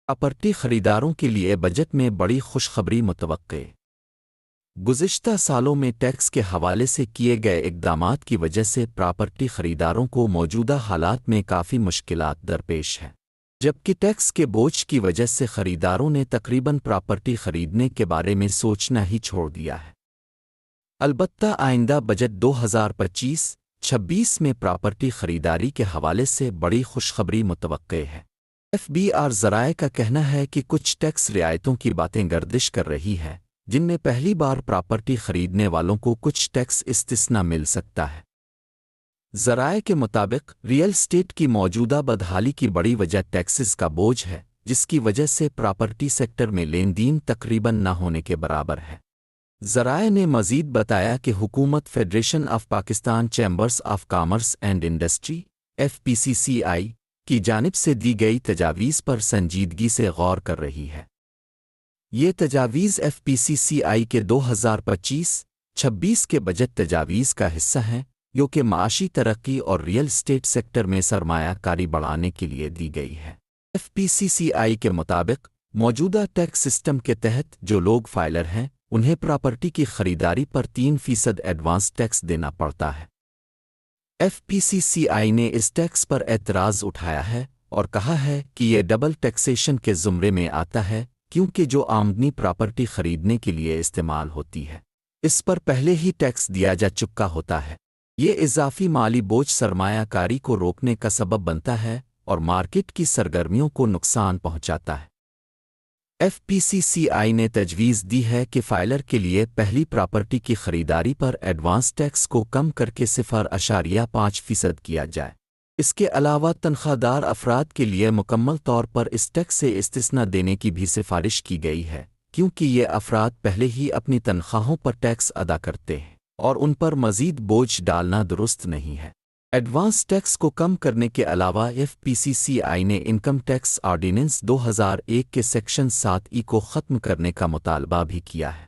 Property خریداروں کے لیے بجٹ میں بڑی خوشخبری متوقع۔ گزشتہ سالوں میں ٹیکس کے حوالے سے کیے گئے اقدامات کی وجہ سے پراپرٹی خریداروں کو موجودہ حالات میں کافی مشکلات درپیش ہیں، جبکہ ٹیکس کے بوجھ کی وجہ سے خریداروں نے تقریباً پراپرٹی خریدنے کے بارے میں سوچنا ہی چھوڑ دیا ہے۔ البتہ آئندہ بجٹ 2025-26 میں پراپرٹی خریداری کے حوالے سے بڑی خوشخبری متوقع ہے۔ ایف بی آر ذرائع کا کہنا ہے کہ کچھ ٹیکس رعایتوں کی باتیں گردش کر رہی ہے، جن میں پہلی بار پراپرٹی خریدنے والوں کو کچھ ٹیکس استثنا مل سکتا ہے۔ ذرائع کے مطابق ریئل اسٹیٹ کی موجودہ بدحالی کی بڑی وجہ ٹیکسز کا بوجھ ہے، جس کی وجہ سے پراپرٹی سیکٹر میں لین دین تقریباً نہ ہونے کے برابر ہے۔ ذرائع نے مزید بتایا کہ حکومت federation of Pakistan chambers of commerce and industry (FPCCI) کی جانب سے دی گئی تجاویز پر سنجیدگی سے غور کر رہی ہے۔ یہ تجاویز FPCCI کے 2025-26 کے بجٹ تجاویز کا حصہ ہیں، جو کہ معاشی ترقی اور ریئل اسٹیٹ سیکٹر میں سرمایہ کاری بڑھانے کے لیے دی گئی ہے۔ FPCCI کے مطابق موجودہ ٹیکس سسٹم کے تحت جو لوگ فائلر ہیں، انہیں پراپرٹی کی خریداری پر 3% ایڈوانس ٹیکس دینا پڑتا ہے۔ FPCCI نے اس ٹیکس پر اعتراض اٹھایا ہے اور کہا ہے کہ یہ ڈبل ٹیکسیشن کے زمرے میں آتا ہے، کیونکہ جو آمدنی پراپرٹی خریدنے کے لیے استعمال ہوتی ہے، اس پر پہلے ہی ٹیکس دیا جا چکا ہوتا ہے۔ یہ اضافی مالی بوجھ سرمایہ کاری کو روکنے کا سبب بنتا ہے اور مارکیٹ کی سرگرمیوں کو نقصان پہنچاتا ہے۔ FPCCI نے تجویز دی ہے کہ فائلر کے لیے پہلی پراپرٹی کی خریداری پر ایڈوانس ٹیکس کو کم کر کے 0.5% کیا جائے۔ اس کے علاوہ تنخواہ دار افراد کے لیے مکمل طور پر اس ٹیکس سے استثنا دینے کی بھی سفارش کی گئی ہے، کیونکہ یہ افراد پہلے ہی اپنی تنخواہوں پر ٹیکس ادا کرتے ہیں اور ان پر مزید بوجھ ڈالنا درست نہیں ہے۔ ایڈوانس ٹیکس کو کم کرنے کے علاوہ FPCCI نے انکم ٹیکس آرڈیننس 2001 کے سیکشن 7E کو ختم کرنے کا مطالبہ بھی کیا ہے۔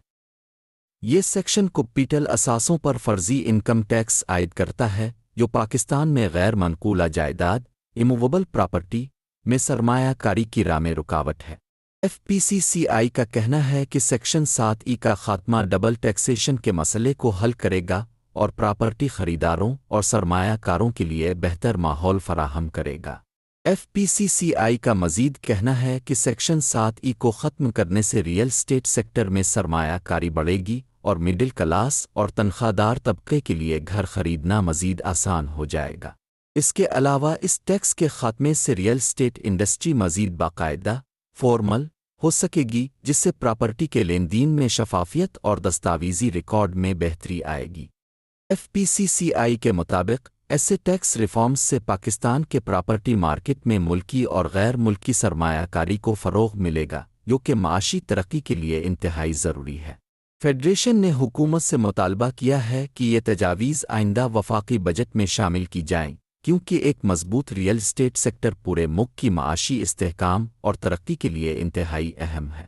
یہ سیکشن کیپٹل اثاثوں پر فرضی انکم ٹیکس عائد کرتا ہے، جو پاکستان میں غیر منقولہ جائیداد (ایموویبل پراپرٹی) میں سرمایہ کاری کی راہ میں رکاوٹ ہے۔ FPCCI کا کہنا ہے کہ سیکشن 7E کا خاتمہ ڈبل ٹیکسیشن کے مسئلے کو حل کرے گا اور پراپرٹی خریداروں اور سرمایہ کاروں کے لیے بہتر ماحول فراہم کرے گا۔ FPCCI کا مزید کہنا ہے کہ سیکشن 7E کو ختم کرنے سے ریئل اسٹیٹ سیکٹر میں سرمایہ کاری بڑھے گی اور مڈل کلاس اور تنخواہ دار طبقے کے لیے گھر خریدنا مزید آسان ہو جائے گا۔ اس کے علاوہ اس ٹیکس کے خاتمے سے ریئل اسٹیٹ انڈسٹری مزید باقاعدہ، فارمل ہو سکے گی، جس سے پراپرٹی کے لین دین میں شفافیت اور دستاویزی ریکارڈ میں بہتری آئے گی۔ FPCCI کے مطابق ایسے ٹیکس ریفارمز سے پاکستان کے پراپرٹی مارکیٹ میں ملکی اور غیر ملکی سرمایہ کاری کو فروغ ملے گا، جو کہ معاشی ترقی کے لیے انتہائی ضروری ہے۔ فیڈریشن نے حکومت سے مطالبہ کیا ہے کہ یہ تجاویز آئندہ وفاقی بجٹ میں شامل کی جائیں، کیونکہ ایک مضبوط ریئل اسٹیٹ سیکٹر پورے ملک کی معاشی استحکام اور ترقی کے لیے انتہائی اہم ہے۔